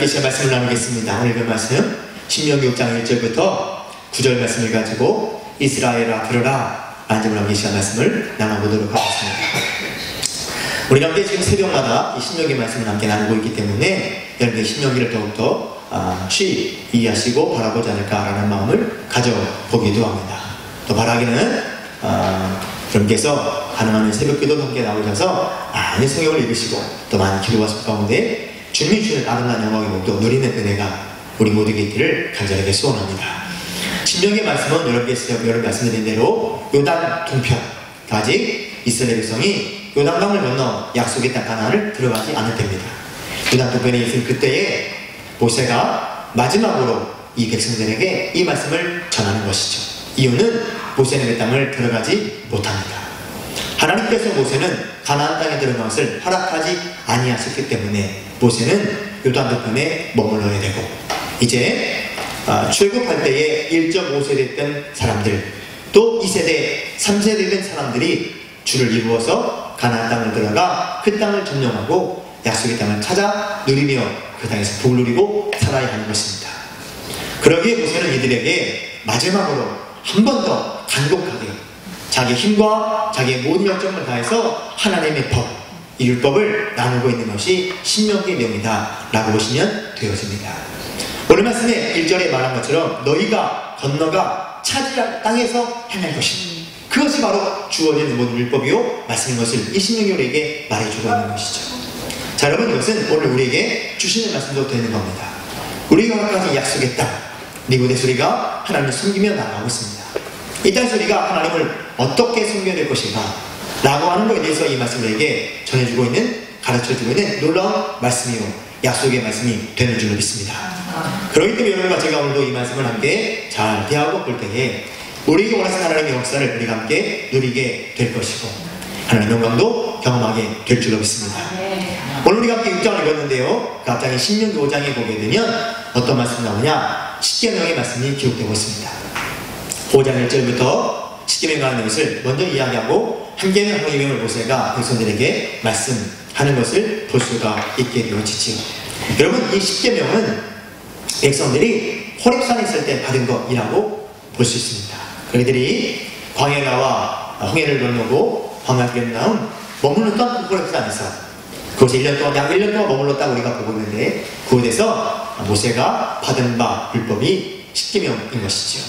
제 말씀을 나누겠습니다. 오늘 그 말씀 신명기 6장 1절부터 9절 말씀을 가지고 이스라엘아 들어라 라는 제목으로 함께 시간 말씀을 나눠보도록 하겠습니다. 우리가 함께 지금 새벽마다 이 신명기 말씀을 함께 나누고 있기 때문에 여러분들 신명기를 더욱더 쉽게 이해하시고 바라보지 않을까라는 마음을 가져보기도 합니다. 또 바라기는 여러분께서 가능하면 새벽기도도 함께 나오셔서 많은 성경을 읽으시고 또 많은 기도와 습 가운데 주님이 주는 아름다운 영광의 목도 누리는 은혜가 우리 모두에게 있기를 간절하게 소원합니다. 신명기의 말씀은 여러분 말씀드린 대로 요단 동편, 아직 이스라엘 백성이 요단강을 건너 약속의 땅 가나안을 들어가지 않을 때입니다. 요단 동편에 있을 그때에 모세가 마지막으로 이 백성들에게 이 말씀을 전하는 것이죠. 이유는 모세는 그 땅을 들어가지 못합니다. 하나님께서 모세는 가나안 땅에 들어간 것을 허락하지 아니하셨기 때문에 모세는 요단 동편에 머물러야 되고, 이제 출국할 때에 1.5세대 된 사람들, 또 2세대, 3세대 된 사람들이 주를 이루어서 가나안 땅을 들어가 그 땅을 점령하고 약속의 땅을 찾아 누리며 그 땅에서 복을 누리고 살아야 하는 것입니다. 그러기에 모세는 이들에게 마지막으로 한 번 더 간곡하게 자기 힘과 자기의 모든 열정을 다해서 하나님의 법, 이 율법을 나누고 있는 것이 신명기의 명이다 라고 보시면 되어집니다. 오늘 말씀에 1절에 말한 것처럼 너희가 건너가 차지할 땅에서 행할 것이니 그것이 바로 주어지는 모든 율법이요 말씀인 것을 이 신명기 우리에게 말해주고 있는 것이죠. 자, 여러분, 이것은 오늘 우리에게 주시는 말씀도 되는 겁니다. 우리가 가진 약속의 땅, 이곳에서 우리가 하나님을 섬기며 나아가고 있습니다. 이 땅에서 우리가 하나님을 어떻게 섬겨야 될 것인가 라고 하는 것에 대해서 이 말씀을 우리에게 전해주고 있는, 가르쳐주고 있는 놀라운 말씀이요 약속의 말씀이 되는 줄로 믿습니다. 그렇기 때문에 여러분과 제가 오늘도 이 말씀을 함께 잘 대하고 볼 때에 우리에게 원하시는 하나님의 역사를 우리가 함께 누리게 될 것이고 하나님의 영광도 경험하게 될 줄로 믿습니다. 오늘 우리가 함께 6장을 읽었는데요, 그 앞장에 신명기 5장에 보게 되면 어떤 말씀이 나오냐, 십계명의 말씀이 기록되고 있습니다. 5장 1절부터 십계명에 관한 것을 먼저 이야기하고 한 계명 한 계명을 모세가 백성들에게 말씀하는 것을 볼 수가 있게 되어지지요. 여러분, 이 십계명은 백성들이 호렙산에 있을 때 받은 것이라고 볼 수 있습니다. 그들이 광야에 나와 홍해를 건너고 광야길을 나온 머물렀던 호렙산에서 그곳에 1년 동안, 약 1년 동안 머물렀다고 우리가 보고 있는데 그곳에서 모세가 받은 바 율법이 십계명인 것이죠.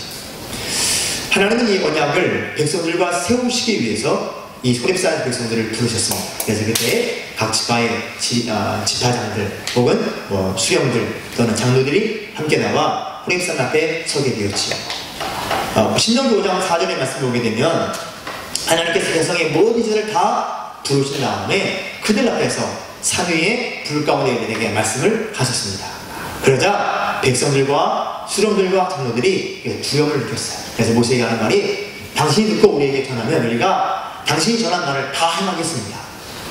하나님은 이 언약을 백성들과 세우시기 위해서 이 호렙산 백성들을 부르셨습니다. 그래서 그때 각 지파의 지파장들 혹은 수령들 또는 장로들이 함께 나와 호렙산 앞에 서게 되었지요. 신명기 5장 4절의 말씀을 보게 되면 하나님께서 백성의 모든 이들을 다 부르신 다음에 그들 앞에서 산 위에 불 가운데 그들에게 말씀을 하셨습니다. 그러자 백성들과 수령들과 장로들이 두려움을 느꼈어요. 그래서 모세에게 하는 말이, 당신이 듣고 우리에게 전하면 우리가 당신이 전한 말을 다 행하겠습니다.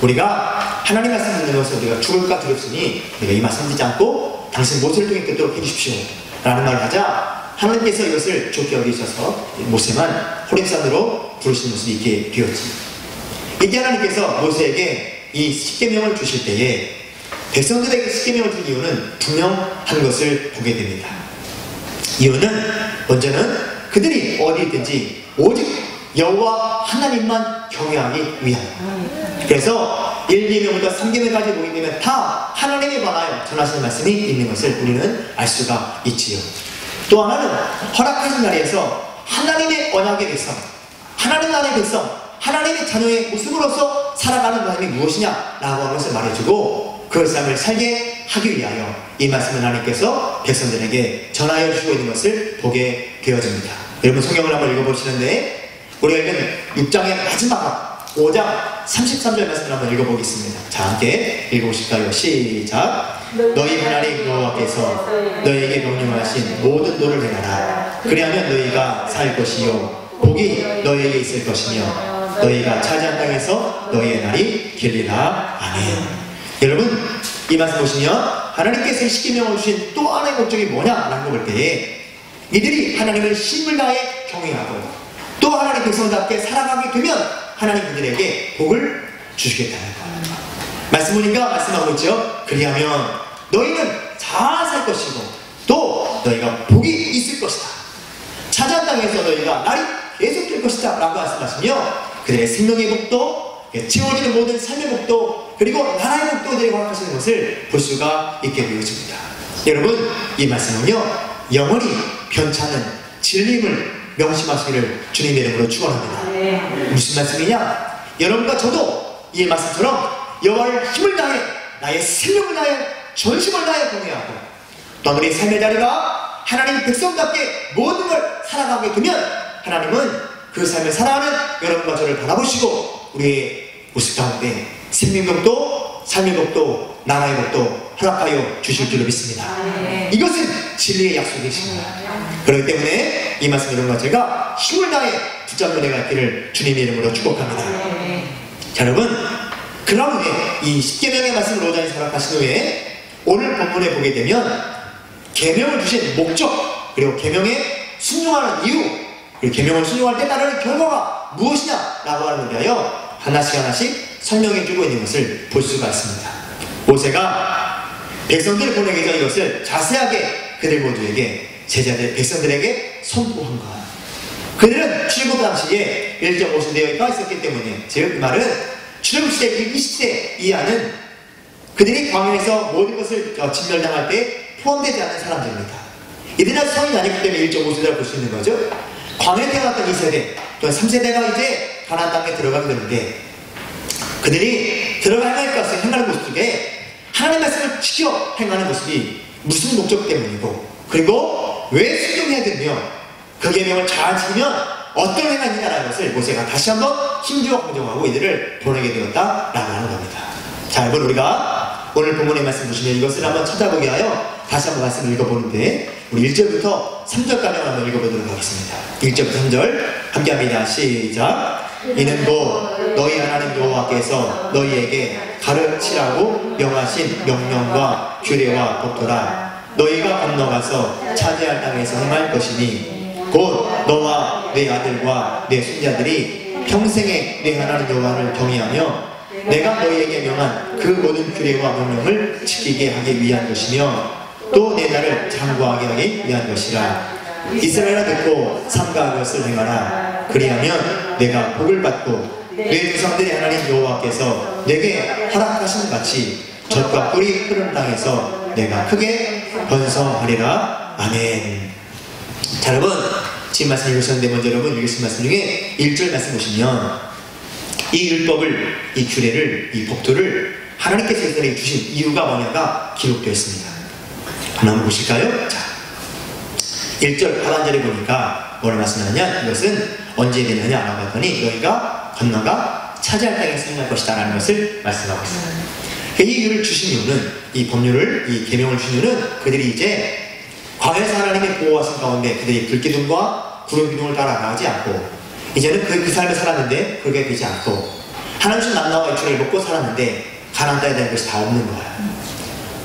우리가 하나님 말씀 듣는 것을 우리가 죽을까 두렵으니 우리가 이 말씀 듣지 않고 당신 모세를 통해 듣도록 해주십시오 라는 말을 하자 하나님께서 이것을 좋게 여기셔서 모세만 호렙산으로 부르시는 모습이 있게 되었지. 이때 하나님께서 모세에게 이 십계명을 주실 때에 백성들에게 십계명을 준 이유는 분명한 것을 보게 됩니다. 이유는 먼저는 그들이 어디 있든지 오직 여호와 하나님만 경외하기 위하여. 그래서 1계명부터 3계명까지 보게 되면 다 하나님에 관하여 전하시는 말씀이 있는 것을 우리는 알 수가 있지요. 또 하나는 허락하신 자리에서 하나님의 언약의 백성, 하나님 나라의 백성, 하나님의 자녀의 모습으로서 살아가는 것이 무엇이냐 라고 하는 것을 말해주고 그 삶을 살게 하기 위하여 이 말씀을 하나님께서 백성들에게 전하여 주시고 있는 것을 보게 되어집니다. 여러분, 성경을 한번 읽어보시는데 우리가 읽은 6장의 마지막 5장 33절 말씀을 한번 읽어보겠습니다. 자, 함께 읽어보실까요? 시작. 너희 하나님 여호와께서 너희에게 명령하신 모든 도를 행하라. 그리하면 너희가 살 것이요 복이 너희에게 있을 것이며 너희가 차지한 땅에서 너희의 날이 길리라. 아멘. 여러분, 이 말씀 보시면 하나님께서 십계명을 주신 또 하나의 목적이 뭐냐라는 걸 볼 때에 이들이 하나님을 힘을 다해 경외하고 또 하나님 백성답게 살아가게 되면 하나님 그들에게 복을 주시겠다는 거예요. 말씀 보니까 말씀하고 있죠. 그리하면 너희는 잘 것이다 라고 말씀하시며 그들의 생명의 복도, 채워지는 모든 삶의 복도, 그리고 나라의 복도들이 허락하시는 것을 볼 수가 있게 되어집니다. 여러분, 이 말씀은요 영원히 변찮은 진리임을 명심하시기를 주님의 이름으로 축원합니다. 무슨 말씀이냐? 여러분과 저도 이 말씀처럼 여호와를 힘을 다해 나의 생명을 다해 전심을 다해 공유하고 또 우리 삶의 자리가 하나님 백성답게 모든 걸 살아가게 되면 하나님은 그 삶을 살아가는 여러분과 저를 바라보시고 우리의 모습 가운데 생명복도, 삶의 복도, 나라의 복도 허락하여 주실 줄로 믿습니다. 이것은 진리의 약속이십니다. 그렇기 때문에 이 말씀 여러분과 제가 힘을 다해 붙잡는 은혜가 있기를 주님의 이름으로 축복합니다. 자, 여러분, 그런 후에 이 십계명의 말씀을 오전에 허락하신 후에 오늘 본문에 보게 되면 계명을 주신 목적, 그리고 계명에 순종하는 이유, 그리고 계명을 순종할 때 따르는 결과가 무엇이냐라고 하는 데 대하여 하나씩 설명해주고 있는 것을 볼 수가 있습니다. 모세가 백성들을 보내기 전 이것을 자세하게 그들 모두에게 제자들 백성들에게 선포한 것. 그들은 출애굽 당시에 1.5세대가 있었기 때문에 즉 그 말은 출애굽 시대 20세 이하는 그들이 광야에서 모든 것을 진멸당할 때 포함되지 않는 사람들입니다. 이들은 성인이 아니기 때문에 1.5세대라고 볼 수 있는 거죠. 광야에 태어났던 2세대 또 3세대가 이제 가나안 땅에 들어가게 되는데 그들이 들어갈 것을 행하는 모습 속에 하나님의 말씀을 지켜 행하는 모습이 무슨 목적 때문이고 그리고 왜 순종해야 되며 그 계명을 잘 지키면 어떤 행하느냐라는 것을 모세가 다시 한번 힘주어 강조하고 이들을 보내게 되었다라고 하는 겁니다. 자, 여러분 우리가 오늘 본문의 말씀 보시면 이것을 한번 찾아보게 하여 다시 한번 말씀을 읽어보는데 우리 1절부터 3절까지 한번 읽어보도록 하겠습니다. 1절부터 3절 함께 합니다. 시작. 이는 곧 너희 하나님 여호와께서 너희에게 가르치라고 명하신 명령과 규례와 법도라. 너희가 건너가서 차지할 땅에서 행할 것이니 곧 너와 내 아들과 내 손자들이 평생에 내 하나님 여호와를 경외하며 내가 너희에게 명한 그 모든 규례와 명령을 지키게 하기 위한 것이며 또 내 나를 장구하게 하기 위한 것이라. 이스라엘아 듣고 삼가한 것을 행하라. 그리하면 내가 복을 받고 내 조상들의 하나님 여호와께서 내게 허락하신 같이 젖과 꿀이 흐르는 땅에서 내가 크게 번성하리라. 아멘. 자, 여러분 지금 말씀 읽으셨는데 먼저 여러분 읽으신 말씀 중에 1절 말씀 보시면 이 율법을, 이 규례를, 이 법도를 하나님께서 이스라엘에게 주신 이유가 뭐냐가 기록되어 있습니다. 한번 보실까요? 자, 1절 하반절에 보니까 뭐를 말씀하느냐, 이것은 언제 되느냐라고 했더니 너희가 건너가 차지할 땅에서 행할 것이다 라는 것을 말씀하고 있습니다. 이 이유를 주신 이유는, 이 법률을, 이 계명을 주신 이유는 그들이 이제 광야에서 하나님의 보호하신 가운데 그들이 불기둥과 구름기둥을 따라 나가지 않고 이제는 그 삶을 살았는데 그렇게 되지 않고 하나님 주신 만나와 일초를 먹고 살았는데 가나안 땅에 대한 것이 다 없는 거예요.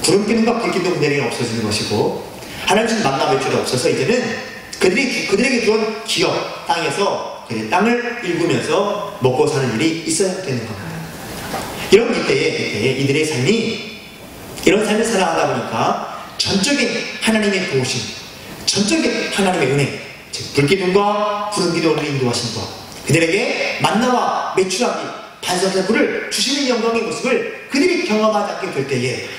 구름기둥과 불기둥 내리는 없어지는 것이고 하나님 주신 만나와 일초가 없어서 이제는 그들에게 주은 기업 땅에서 그의 땅을 일구면서 먹고 사는 일이 있어야 되는 겁니다. 이런 이때에 이들의 삶이 이런 삶을 살아가다 보니까 전적인 하나님의 도우심, 전적인 하나님의 은혜, 즉 불기둥과 구름기둥을 인도하신 것, 그들에게 만나와 메추라기 반석의 불을 주시는 영광의 모습을 그들이 경험하지 않게 될 때에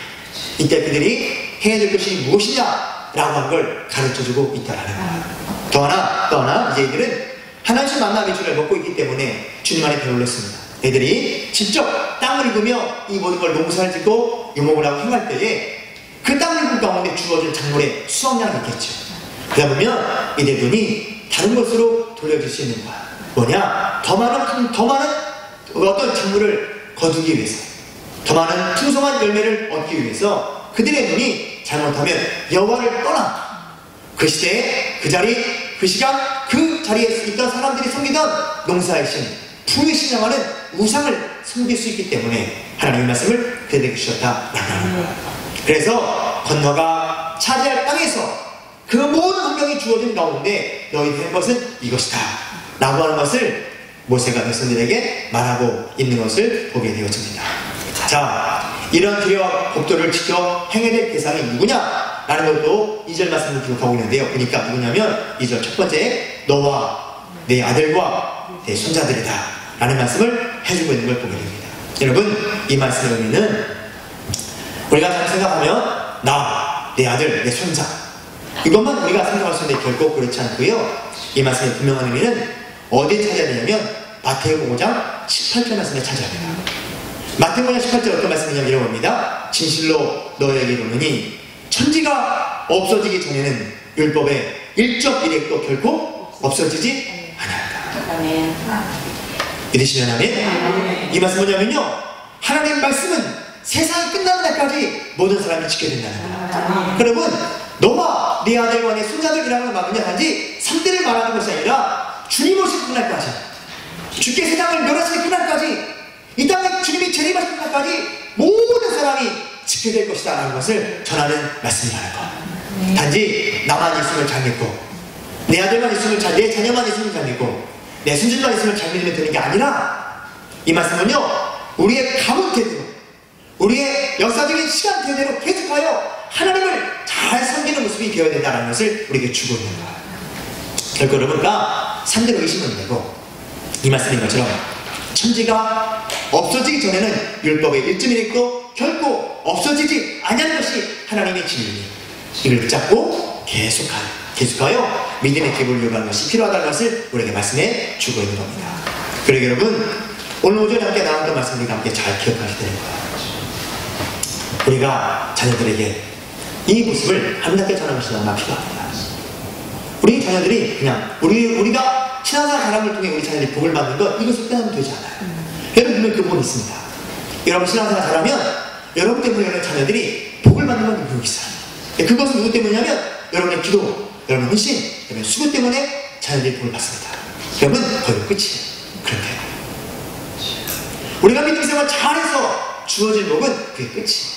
이때 그들이 해야 될 것이 무엇이냐라고 하는 걸 가르쳐주고 있다는 거예요. 또 하나 이제 이들은 하나님 만나 메추라기를 먹고 있기 때문에 주님 안에 배불렀습니다. 애들이 직접 땅을 읽으며 이 모든 걸 농사를 짓고 유목을 하고 행할 때에 그 땅을 읽은 가운데 주어질 작물의 수확량이 있겠죠. 그러다 보면 이들 눈이 다른 것으로 돌려질 수 있는 거야. 뭐냐? 더 많은 어떤 작물을 거두기 위해서, 더 많은 풍성한 열매를 얻기 위해서 그들의 눈이 잘못하면 여호와를 떠나 그 시대에 그 자리, 그 시간, 그 자리에 있던 사람들이 섬기던 농사의 신, 풍요의 신앙하는 우상을 섬길 수 있기 때문에 하나님의 말씀을 그들에게 주셨다라는 거예요. 그래서 건너가 차지할 땅에서 그 모든 환경이 주어진 가운데 너희들이 한 것은 이것이다 라고 하는 것을 모세가 백성들에게 말하고 있는 것을 보게 되어집니다. 자, 이런 규례와 법도를 지켜 행해야 될 대상이 누구냐 라는 것도 2절 말씀을 기록하고 있는데요. 그러니까 누구냐면 2절 첫 번째, 너와 내 아들과 내 손자들이다 라는 말씀을 해주고 있는 걸 보게 됩니다. 여러분, 이 말씀을 보면은 우리가 잘 생각하면 나, 내 아들, 내 손자 이것만 우리가 생각할 수 있는데 결코 그렇지 않고요. 이 말씀의 분명한 의미는 어디에 찾아야 되냐면 마태복음 5장 18절 말씀에 찾아야 돼요. 마태복음 5장 18절 어떤 말씀이냐면 이런 겁니다. 진실로 너에게 이르노니 천지가 없어지기 전에는 율법의 1.1획도 결코 없어지지 아니한다. 믿으시면 아멘? 이 말씀 뭐냐면요, 하나님의 말씀은 세상이 끝나는 날까지 모든 사람이 지켜야 된다는 거예요. 여러분, 너와 네 아들과 내 손자들이라는 말은요, 단지 3대를 말하는 것이 아니라 주님 오실 그날까지, 주께 세상을 멸하실 그날까지, 이 땅에 주님이 재림하실 그날까지 모든 사람이 지켜야 될 것이다 라는 것을 전하는 말씀이라는 거. 단지 나만 있으면 잘 믿고, 내 아들만 있으면 잘, 내 자녀만 있으면 잘 믿고, 내 손주만 있으면 잘 믿으면 되는 게 아니라, 이 말씀은요, 우리의 가문 태도, 우리의 역사적인 시간 대대로 계속하여 하나님을 잘 섬기는 모습이 되어야 된다는 것을 우리에게 주고 있는 거예요. 결국 여러분과 상대로 의심을 내고, 이 말씀인 것처럼 천지가 없어지기 전에는 율법의 1.1획도 결코 없어지지 아니하는 것이 하나님의 진리니, 이를 붙잡고 계속하여 믿음의 기본을 요구하는 것이 필요하다는 것을 우리에게 말씀해 주고 있는 겁니다. 그러게 여러분, 오늘 오전에 함께 나눴던 말씀 우리가 함께 잘 기억하셔야 되는 거예요. 우리가 자녀들에게 이 모습을 아름답게 전하는 것이 너무나 필요합니다. 우리 자녀들이 그냥 우리가 신앙생활 사람을 통해 우리 자녀들이 복을 받는 것, 이것을 끝나면 되지 않아요. 여러분 분명히 그 복이 있습니다. 여러분 신앙생활 잘하면 여러분 때문에 여러분 자녀들이 복을 받는 건 누구 있어요. 그것은 누구 때문이냐면 여러분의 기도, 여러분의 헌신, 여러분의 수고 때문에 자녀들이 복을 받습니다. 여러분 거의 끝이에요. 그런데 우리가 믿음 생활 잘해서 주어진 복은 그게 끝이에요.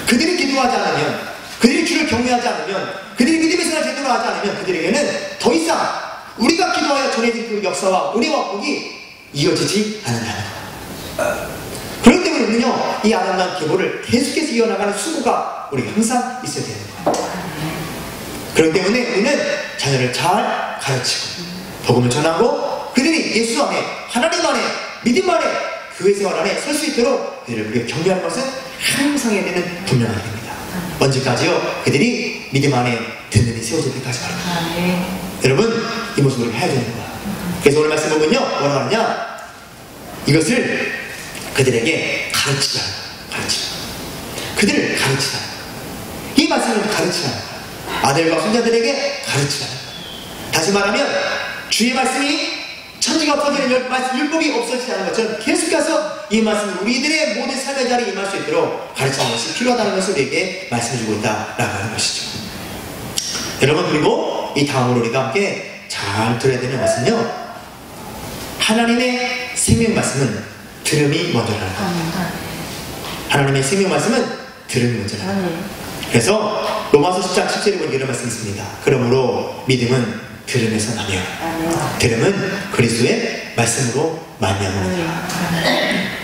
그들이 기도하지 않으면, 그들이 주를 경외하지 않으면, 그들이 믿음의 생활을 제대로 하지 않으면 그들에게는 더 이상 우리가 기도하여 전해진 그 역사와 은혜와 복이 이어지지 않는다는 거예요. 그렇기 때문에 우리는요, 이 아름다운 계보를 계속해서 이어나가는 수고가 우리가 항상 있어야 되는 거예요. 그렇기 때문에 우리는 자녀를 잘 가르치고 복음을 전하고 그들이 예수 안에, 하나님 안에, 믿음 안에, 교회 생활 안에 설 수 있도록 그들을 우리가 경계하는 것은 항상 해야 되는 분명한 일입니다. 언제까지요? 그들이 믿음 안에 든든히 세워질 때까지 말입니다. 여러분, 이 모습을 우리가 해야 되는 거야. 그래서 오늘 말씀 보면요, 뭐라고 하느냐, 이것을 그들에게 가르치라. 그들을 가르치라. 이 말씀을 가르치라. 아들과 손자들에게 가르치라. 다시 말하면 주의 말씀이 천지가 없어지는 율법이 없어지지 않은 것처럼 계속해서 이 말씀을 우리들의 모든 삶의 자리에 임할 수 있도록 가르치는 것이 필요하다는 것을 우리에게 말씀해주고 있다라고 하는 것이죠. 여러분, 그리고 이 다음으로 우리가 함께 잘 들어야 되는 것은요, 하나님의 생명 말씀은 들음이 먼저라는 겁니다. 하나님의 생명 말씀은 들음이 먼저라는 겁니다. 그래서 로마서 10장 10절에 보면 이런 말씀이 있습니다. 그러므로 믿음은 들음에서 나며 들음은 그리스도의 말씀으로 말미암으리라.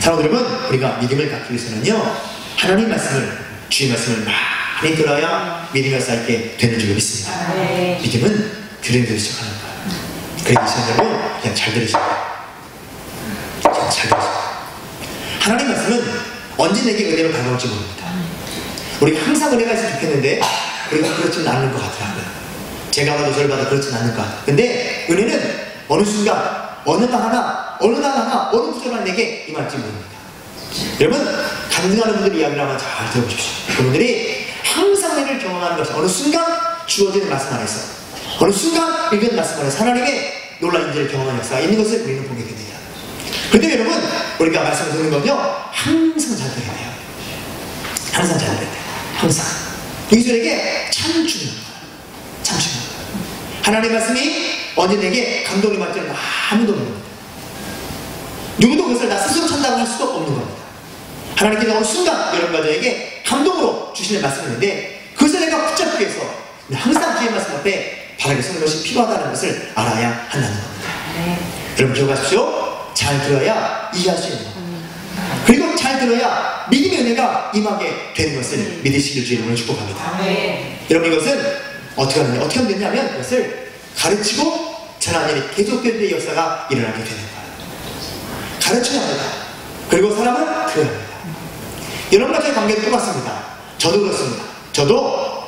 사랑하는 여러분, 우리가 믿음을 갖기 위해서는요, 하나님 말씀을, 주의 말씀을 많이 들어야 믿음이 쌓이게 되는 줄 믿습니다. 믿음은 들음에서 시작하는 거예요. 그러기 시작하면 그냥 잘 들으시고 잘 들으시고, 하나님 말씀은 언제 내게 은혜로 다가올지 모릅니다. 우리가 항상 은혜가 있으면 좋겠는데 우리가 그렇지는 않은 것 같더라고요. 제가 봐도 저를 봐도 그렇지는 않는 것 같아요. 근데 은혜는 어느 순간, 어느 날 하나, 어느 구절만 내게 임할지 모릅니다. 여러분, 간증하는 분들 이야기를 한번 잘 들어보십시오. 그분들이 항상 은혜를 경험하는 것이 어느 순간 주어지는 말씀 안에서, 어느 순간 읽은 말씀 안에서 하나님의 놀라운 인재를 경험하는 역사가 있는 것을 우리는 보게 됩니다. 그런데 여러분, 우리가 말씀을 듣는 건요, 항상 잘 들어야 돼요. 항상 잘 들어야 돼요. 항상. 이들에게 참 중요한 거예요. 참 중요한 거예요. 하나님의 말씀이 언제 내게 감동이 받지 않는 아무도 없는 겁니다. 누구도 그것을 나 스스로 찬다고 할 수도 없는 겁니다. 하나님께서 어느 순간 여러분과 저에게 감동으로 주시는 말씀인데 그것을 내가 붙잡기 위해서 항상 주의 말씀 앞에 바르게 서는 것이 필요하다는 것을 알아야 한다는 겁니다. 여러분 기억하십시오. 잘 들어야 이해할 수 있는 겁니다. 그리고 잘 들어야 믿음의 은혜가 임하게 되는 것을 믿으시길 주의 이름으로 축복합니다. 여러분, 이것은 어떻게 하면 되냐면 이것을 가르치고 전하는 일이 계속될 때 역사가 일어나게 되는 거예요. 가르쳐야 합니다. 그리고 사람은 들어야 합니다. 여러분과의 관계도 똑같습니다. 저도 그렇습니다. 저도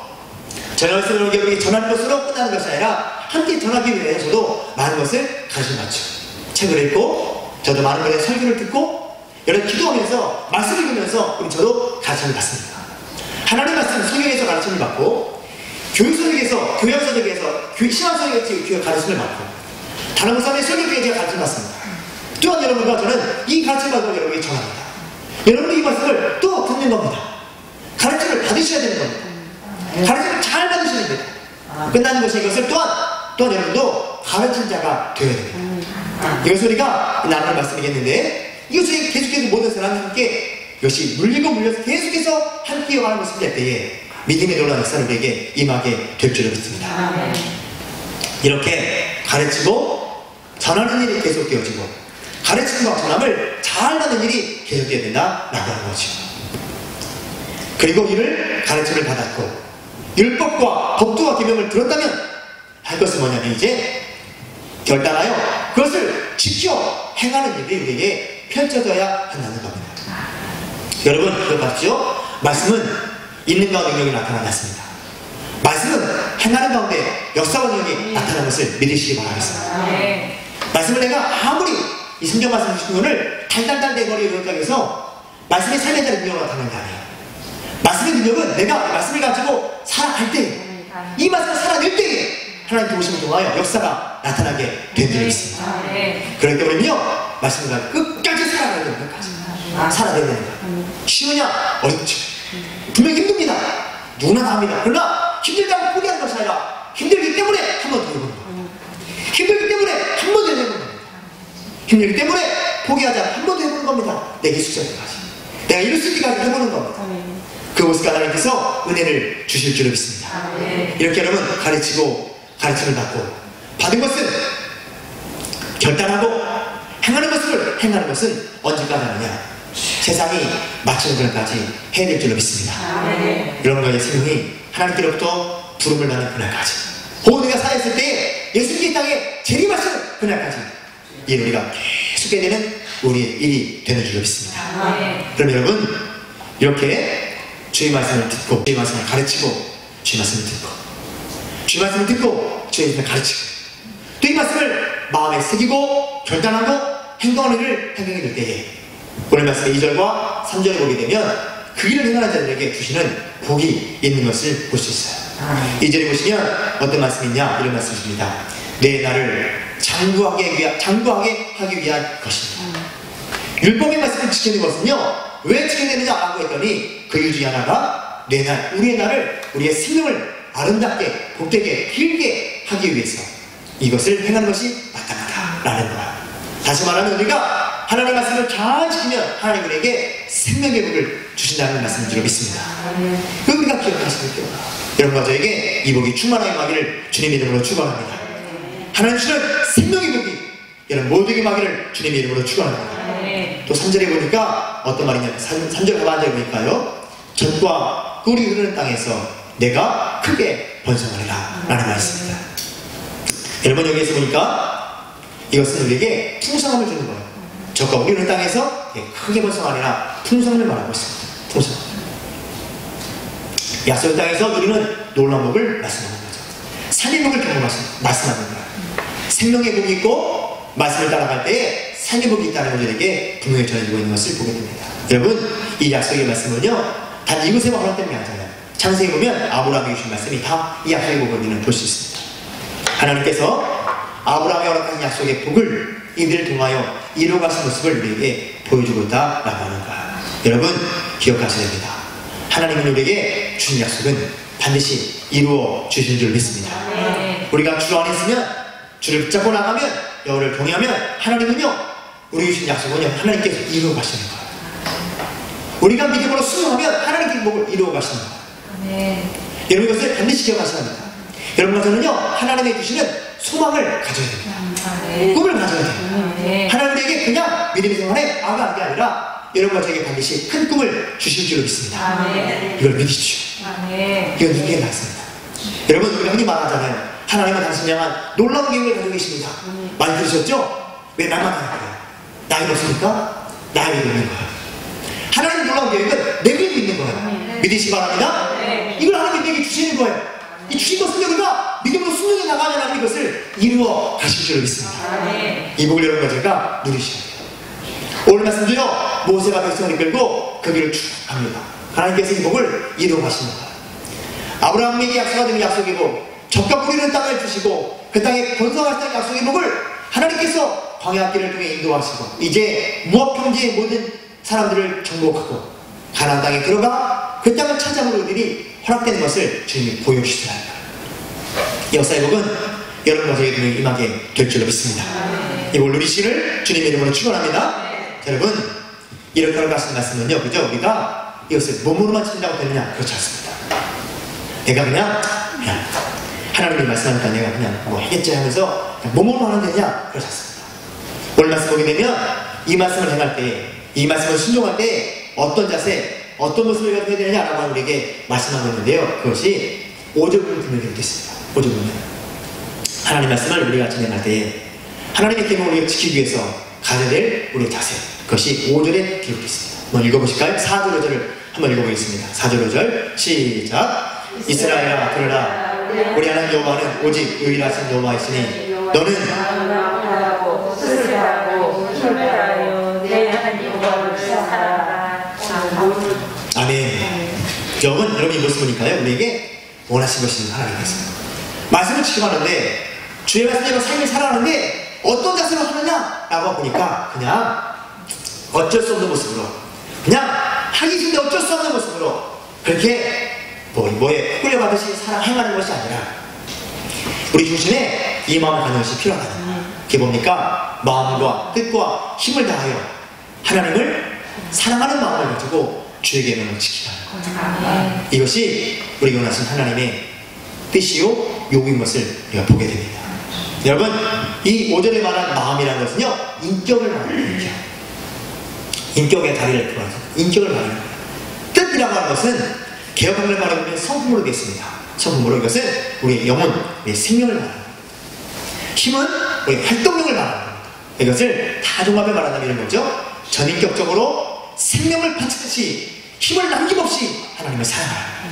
전하는 것을 전하는 것으로 끝나는 것이 아니라 함께 전하기 위해 저도 많은 것을 가르쳐 받죠. 책을 읽고 저도 많은 분의 설교를 듣고 여러 기도하면서 말씀을 읽으면서 우리 저도 가르침을 받습니다. 하나님 말씀 성경에서 가르침을 받고 교육서적에서 교양서적에서 신앙서적에서 교육 가르침을 받고 다른 목사님의 설교에 제가 가르침을 받습니다. 또한 여러분과 저는 이 가르침을 받고 여러분에게 전합니다. 여러분이 이 말씀을 또 듣는 겁니다. 가르침을 받으셔야 되는 겁니다. 가르침을 잘 받으셔야 됩니다. 끝나는 것이 이것을 또한 여러분도 가르친 자가 되어야 됩니다. 이것을 우리가 나누는 말씀이겠는데 이것이 계속해서 모든 사람이 함께 이것이 물리고 물려서 계속해서 함께 이어가는 것을 할 때에 믿음의 놀라운 역사를 우리에게 임하게 될 줄을 믿습니다. 이렇게 가르치고 전하는 일이 계속되어지고 가르침과 전함을 잘 하는 일이 계속되어야 된다라고 하는 거죠. 그리고 이를 가르침을 받았고 율법과 법도와 계명을 들었다면 할 것은 뭐냐면 이제 결단하여 그것을 지켜 행하는 일이 우리에게 펼쳐져야 한다는 겁니다. 여러분 그거 봤죠? 말씀은 있는 가운데 능력이 나타나지 않습니다. 말씀은 행하는 가운데 역사와 능력이 나타나는 것을 믿으시기 바라겠습니다. 말씀을 내가 아무리 이 성경 말씀 주신 분을 달달달 내 머리에 넣었다고 해서 말씀의 삶에 대한 능력으로 나타나는 게 아니에요. 말씀의 능력은 내가 말씀을 가지고 살아갈 때 이 말씀을 살아낼 때에 하나님 도우심을 통하여 역사가 나타나게 된 줄이 있습니다. 그렇기 때문에요 말씀을 끝까지 살아가야 되는 것까지 살아내야 되는 거예요. 쉬우냐? 어렵죠. 분명히 힘듭니다. 누구나 다 합니다. 그러나 힘들다고 포기하는 것이 아니라 힘들기 때문에 한 번 더 해보는 거예요. 힘들기 때문에 한 번 더 해보는 겁니다. 힘들기 때문에 포기하지 않고 한 번 더 해보는 겁니다. 내 기술자 때까지 내가 이룰 수 있기까지 해보는 겁니다. 그것을 하나님께서 은혜를 주실 줄을 믿습니다. 이렇게 여러분 가르치고 가르침을 받고 받은 것은 결단하고 행하는 것은 언제까지 하느냐? 세상이 마치는 그날까지 해야 될 줄로 믿습니다. 여러분과의 생명이 하나님께로부터 부름을 받는 그날까지 혹은 우리가 살아있을 때에 예수님의 땅에 재림하시는 그날까지 이 우리가 계속해야 되는 우리의 일이 되는 줄로 믿습니다. 그럼 여러분 이렇게 주의 말씀을 듣고 주의 말씀을 가르치고 주의 말씀을 듣고 주의 말씀을 듣고 주의 말씀을 가르치고 또 이 말씀을 마음에 새기고 결단하고 행동하는 일을 행하게 될 때에 오늘 말씀의 2절과 3절을 보게 되면 그 일을 행하는 자들에게 주시는 복이 있는 것을 볼 수 있어요. 2절에 보시면 어떤 말씀이냐 이런 말씀입니다. 내 나를 장구하게 하기 위한 것입니다. 율법의 말씀을 지키는 것은요 왜 지켜야 되느냐라고 했더니 그 이유 중에 하나가 내 날, 우리의 날을 우리의 생명을 아름답게 복되게 길게 하기 위해서 이것을 행하는 것이 마땅하다라는 거야. 다시 말하면 우리가 하나님의 말씀을 잘 지키면 하나님 우리에게 생명의 복을 주신다는 말씀인 줄 믿습니다. 그 우리가 기억하시면 돼요. 여러분과 저에게 이 복이 충만하게 임하기를 주님의 이름으로 축원합니다. 하나님 주시는 생명의 복이 여러분 모두에게 임하기를 주님의 이름으로 축원합니다. 또 3절에 보니까 어떤 말이냐면 3절 하반절에 보니까요 젖과 꿀이 흐르는 땅에서 내가 크게 번성하리라 라는 말씀입니다. 여러분 여기에서 보니까 이것은 우리에게 풍성함을 주는 거예요. 젖과 꿀이 흐르는 땅에서 크게 번성하리라 풍성함을 말하고 있습니다. 풍성. 약속의 땅에서 누리는 놀라운 복을 말씀하는 거죠. 산의 복을 말씀하는 거예요. 생명의 복이 있고 말씀을 따라갈 때에 삶의 복이 있다는 것을 우리에게 분명히 전해지고 있는 것을 보게 됩니다. 여러분 이 약속의 말씀은요 단지 이곳에만 허락 때문에 아니잖아요. 창세기 보면 아브라함에게 주신 말씀이 다 이 약속의 복을 우리는 볼 수 있습니다. 하나님께서 아브라함에 허락하신 약속의 복을 이들을 통하여 이루어가신 모습을 우리에게 보여주고 있다라고 하는 거야. 여러분 기억하셔야 됩니다. 하나님은 우리에게 주신 약속은 반드시 이루어 주신 줄 믿습니다. 우리가 주 안에 있으면 주를 붙잡고 나가면 여호와를 경외하면 하나님은요 우리 주신 약속은요 하나님께서 이루어 가시는 거예요. 우리가 믿음으로 순종하면 하나님께서 복을 이루어 가시는 거예요. 여러분 이것을 반드시 기억하셔야 합니다. 여러분과 저는요 하나님의 주시는 소망을 가져야 됩니다. 꿈을 가져야 돼요. 하나님에게 그냥 믿음의 생활에 아가 게 아니라 여러분과 저에게 반드시 큰 꿈을 주실 줄로 믿습니다. 이걸 믿으십시오. 이건 믿기에 낫습니다. 여러분 우리가 흔히 말하잖아요. 하나님은 당신을 향한 놀라운 계획을 가지고 계십니다. 많이 들으셨죠? 왜 나만 하는 거야? 나에게 없으니까 나에게 있는 거야. 하나님의 놀라운 계획은 내게 있는 거예요. 믿으시기 바랍니다. 이걸 하나님이 내게 주시는 거예요. 이 주신 것을 우리가 믿음으로 순종해 나가면 하나님 이것을 이루어 가실 줄 믿습니다. 이 복을 여러분과 제가 누리셔야 돼요. 오늘 말씀도요, 모세가 백성을 이끌고 그 길을 쭉 갑니다. 하나님께서 이 복을 이루어 가시는 거예요. 아브라함에게 약속하던 약속이고 적과 뿌리는 땅을 주시고 그 땅에 번성할 약속의 복을 하나님께서 광야 길을 통해 인도하시고 이제 모압 평지의 모든 사람들을 정복하고 가나안 땅에 들어가 그 땅을 찾아보는 일이 허락되는 것을 주님이 보여주시더라. 역사의 복은 여러분과 저에게 임하게 될 줄로 믿습니다. 이걸 누리시기를 주님의 이름으로 축원합니다. 여러분, 이렇게 하는 말씀은요, 그죠? 우리가 이것을 몸으로만 친다고 되느냐? 그렇지 않습니다. 내가 그냥 하나님이 말씀하니까 내가 그냥 뭐 하겠지 하면서 몸으로만 하면 되냐? 그렇지 않습니다. 오늘 말씀 보게 되면 이 말씀을 행할 때, 이 말씀을 순종할 때 어떤 자세, 어떤 모습을 가져야 되느냐라고 우리에게 말씀하고 있는데요. 그것이 5절 부분을 들면 이렇게 있습니다. 5절 부분. 하나님 말씀을 우리가 진행할 때 하나님의 계명을 우리가 지키기 위해서 가져야 될 우리의 자세, 그것이 5절에 기록되어 있습니다. 한번 읽어보실까요? 4절 5절을 한번 읽어보겠습니다. 4절 5절 시작. 이스라엘아 들으라. 우리 하나님 여호와는 오직 유일하신 여호와이시니 너는 아멘. 여러분 이 모습 보니까요, 우리에게 원하신 것이 하나님께서 말씀을 지켜가는데 주의 말씀대로 삶을 살아가는데 어떤 자세로 하느냐 라고 보니까 그냥 어쩔 수 없는 모습으로, 그냥 하기 싫은데 어쩔 수 없는 모습으로 그렇게 뭐에 끌려가듯이 행하는 것이 아니라 우리 중심에 이 마음을 갖는 것이 필요하다. 그게 뭡니까? 마음과 뜻과 힘을 다하여 하나님을 사랑하는 마음을 가지고 주의 계명을 지키라. 이것이 우리가 원하신 하나님의 뜻이요 요구인 것을 우리가 보게 됩니다. 여러분, 이 5절에 말한 마음이라는 것은요, 인격을 말하는 거죠. 인격의 다리를 풀어서 인격을 말하는 거예요. 뜻이라고 하는 것은 개혁학을 말하면 성품으로 되겠습니다. 성품으로 이것은 우리의 영혼, 우리의 생명을 말하는 겁니다. 힘은 우리의 활동력을 말하는 겁니다. 이것을 다 종합해 말한다면 이런 거죠. 전인격적으로 생명을 바치듯이 힘을 남김없이 하나님을 사랑하라.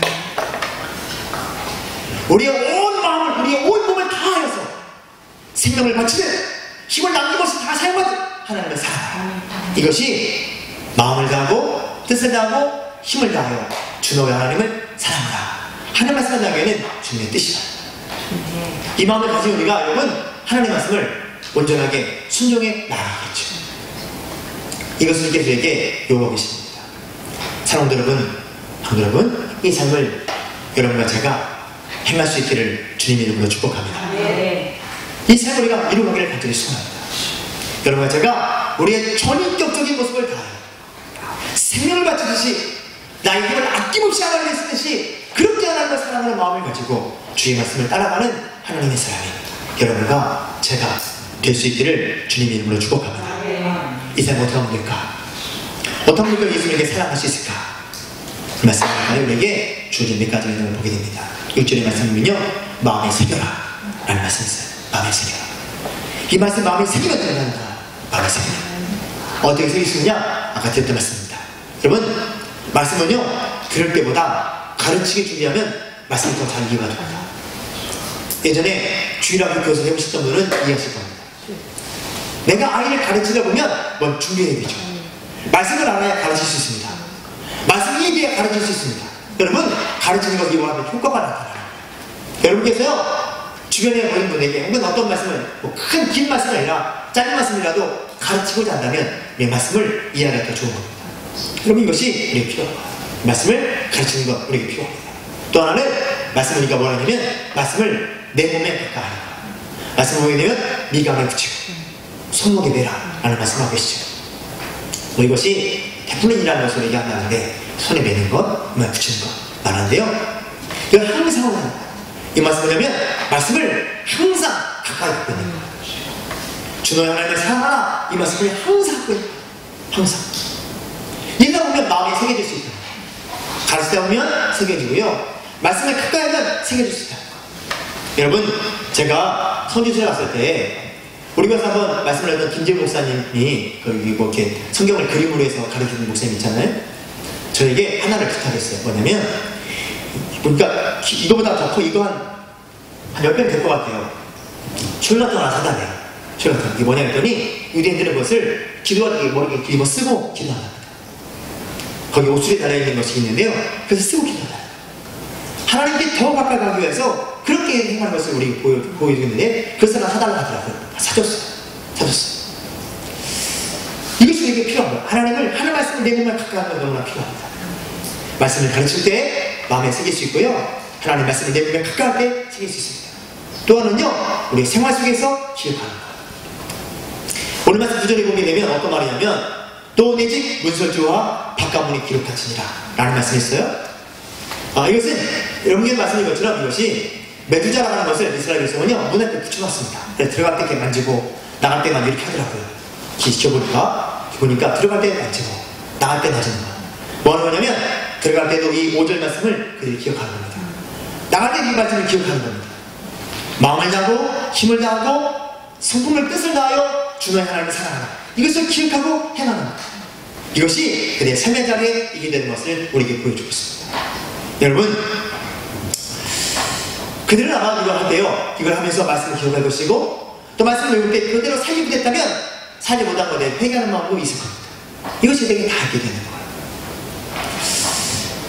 우리의 온 마음을, 우리의 온 몸을 다하여서 생명을 바치듯 힘을 남김없이 다 사용하듯 하나님을 사랑하라. 이것이 마음을 다하고 뜻을 다하고 힘을 다하여 주 너의 하나님을 사랑하라. 하나님 말씀을 다하기에는 주님의 뜻이다. 이 마음을 가진 우리가 여러분 하나님 말씀을 온전하게 순종해 나아가겠죠. 이것을 우리에게 요구하고 계십니다. 사랑하는 여러분, 이 삶을 여러분과 제가 행할 수 있기를 주님의 이름으로 축복합니다. 이 삶을 우리가 이루어가기를 간절히 소원합니다. 여러분과 제가 우리의 전인격적인 모습을 다하여 생명을 바치듯이 나의 힘을 아낌없이 하나님을 쓰듯이 그렇게 하나님을 사랑하는 마음을 가지고 주의 말씀을 따라가는 하나님의 사람이 여러분과 제가 될 수 있기를 주님의 이름으로 축복합니다. 이 삶 어떻게 하면 될까? 어떤 분들 예수님에게 사랑할 수 있을까? 그 말씀을 우리에게 주어진 몇 가지 내용을 보게 됩니다. 1절의 말씀이면요, 마음에 새겨라 라는 말씀이 있어요. 마음에 새겨라. 이 말씀 마음에 새기면 된다. 마음에 새겨라. 어떻게 새길 수 있느냐? 아까 드렸던 말씀입니다. 여러분, 말씀은요, 들을 때보다 가르치게 준비하면 말씀이 더 잘 이해가 됩니다. 예전에 주일학교 교사 해보셨던 분은 이해하실 겁니다. 내가 아이를 가르치다 보면 뭘 준비해야 되죠. 말씀을 알아야 가르칠 수 있습니다. 말씀을 이해해야 가르칠 수 있습니다. 여러분, 가르치는 것 이용하면 효과가 나타나요. 여러분께서요, 주변에 보는 분에게 혹은 어떤 말씀을 큰 긴 말씀이 아니라 짧은 말씀이라도 가르치고자 한다면 이 말씀을 이해하기가 더 좋은 겁니다. 여러분, 이것이 우리에게 필요합니다. 말씀을 가르치는 것 우리에게 필요합니다. 또 하나는 말씀을 우리가 뭐라 하냐면 말씀을 내 몸에 가까이 하는 것. 말씀을 보게 되면 미간에 붙이고 손목에 매라 라는 말씀을 하고 계시죠. 이것이 테플린이라는 것을 얘기한다는데 손에 매는 것, 몸에 붙이는 것 말하는데요. 이걸 항상 합니다. 이 말씀을 뭐냐면 말씀을 항상 가까이 갖고 있는 거예요. 주 너의 하나님을 사랑하라. 이 말씀을 항상 갖고 있는 거예요. 항상. 읽다 보면 마음에 새겨질 수 있다. 가르치다 보면 새겨지고요. 말씀을 가까이 하면 새겨질 수 있다. 여러분, 제가 선교지에 갔을 때 우리 교회에서 한번 말씀을 했던 김재우 목사님이 거기 뭐 이렇게 성경을 그림으로 해서 가르치는 목사님 있잖아요. 저에게 하나를 부탁했어요. 뭐냐면, 그러니까 이거보다 더 커, 이거 한 몇 배 될 것 같아요. 출렁통 하나 사다 내요. 출렁통. 이게 뭐냐 했더니 유대인들은 그것을 기도하기 머리에 뒤집어 쓰고 기도한답니다. 거기 옷줄에 달려있는 것이 있는데요. 그래서 쓰고 기도한다. 하나님께 더 가까이 가기 위해서 그렇게 행하는 것을 우리 보여주는데, 그래서 나 사달라고 하더라고요. 사줬어요. 이것이 우리에게 필요한 거예요. 하나님 말씀을 내 몸에 가까이 하는 건 너무나 필요합니다. 말씀을 가르칠 때 마음에 새길 수 있고요. 하나님 말씀을 내 몸에 가까이 새길 수 있습니다. 또 하나는요, 우리 생활 속에서 기억하는 것. 오늘 말씀 구절에 보게 되면 어떤 말이냐면, 또 내 집 문설주와 바깥문이 기록하시니라 라는 말씀이 있어요. 이것은 여러분께 말씀인 것처럼 이것이 메두자라고 하는 것을 이스라엘 백성은요, 문에 붙여놨습니다. 들어갈 때 이렇게 만지고 나갈 때만 이렇게 하더라고요. 지켜보니까 들어갈 때 만지고 나갈 때 만지는 거예요. 뭐 하는 거냐면, 들어갈 때도 이 5절 말씀을 그들이 기억하는 겁니다. 나갈 때 이 말씀을 기억하는 겁니다. 마음을 다하고 힘을 다하고 성품을 뜻을 다하여 주의 하나님을 사랑하라. 이것을 기억하고 행하는 것. 이것이 그들의 삶의 자리에 이게 되는 것을 우리에게 보여주고 있습니다. 여러분, 그들은 아마 이걸 할 때요, 이걸 하면서 말씀을 기억할 것이고, 또 말씀을 외울 때 그대로 살지 못했다면 살지 못한 것에 회개하는 마음도 있을 겁니다. 이것이 되게 다 알게 되는 거예요.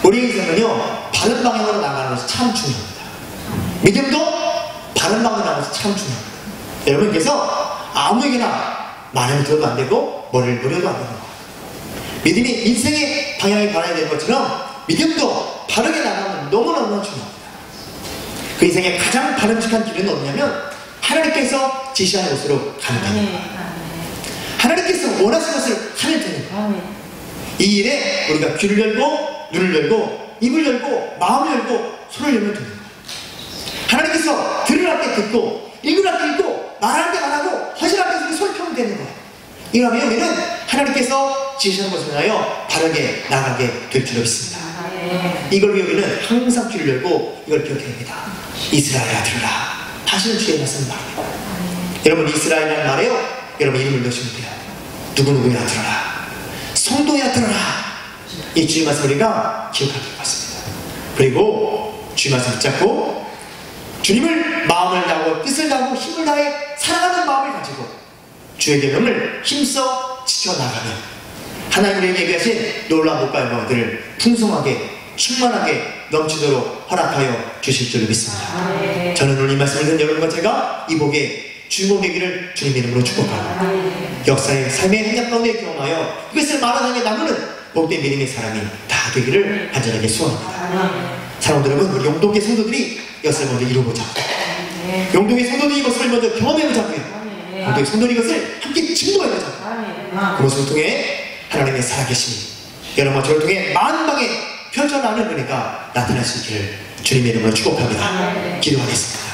우리 인생은요, 바른 방향으로 나가는 것이 참 중요합니다. 믿음도 바른 방향으로 나가는 것이 참 중요합니다. 여러분께서 아무에게나 말을 들어도 안 되고 머리를 노려도 안 되는 거예요. 믿음이 인생의 방향이 바라야 되는 것처럼 믿음도 바르게 나가면 너무너무 중요합니다. 그 인생의 가장 바람직한 길은 어디냐면, 하나님께서 지시하는 곳으로 가는 겁니다. 하나님께서 원하시는 것을 하면 되는 거예요. 이 일에 우리가 귀를 열고 눈을 열고 입을 열고 마음을 열고 손을 열면 되는 거예요. 하나님께서 들으라 때 듣고 읽으라 때 읽고 말할 때 말하고 허시할 때 손을 펴면 되는 거예요. 이러면 우리는 하나님께서 지시하는 것을 위하여 바르게 나가게 될 줄로 믿습니다. 이걸 위해 우리는 항상 귀를 열고 이걸 기억해야 합니다. 이스라엘아 들으라. 다시는 주의 말씀을 말합니다. 여러분, 이스라엘이라는 말에요, 여러분 이름을 넣으시면 돼요. 누구누구야 들어라. 성도야 들어라. 이 주의 말씀을 우리가 기억할 것 같습니다. 그리고 주의 말씀 붙잡고 주님을 마음을 다하고 뜻을 다하고 힘을 다해 사랑하는 마음을 가지고 주의 계명을 힘써 지켜나가면 하나님의 얘기하신 놀라운 복과 영광들을 풍성하게 충만하게 넘치도록 허락하여 주실 줄 믿습니다. 저는 오늘 이 말씀을 듣는 여러분과 제가 이 복의 주인공 되기를 주님 이름으로 축복합니다. 역사의 삶의 행약 가운데 경험하여 이것을 말하는 나무는 복된 믿음의 사람이 다 되기를 간절하게 소원합니다. 사랑하는 여러분, 우리 용동계 성도들이 이것을 먼저 이루어보자. 용동계 성도들이 이것을 먼저 경험해보자고요. 용동계 성도들이 이것을 함께 증거해보자고요. 그 모습을 통해 하나님의 살아계심이 여러분과 저를 통해 만방에 펼쳐나가는 은혜가 나타날 수 있기를 주님의 이름으로 축복합니다. 기도하겠습니다.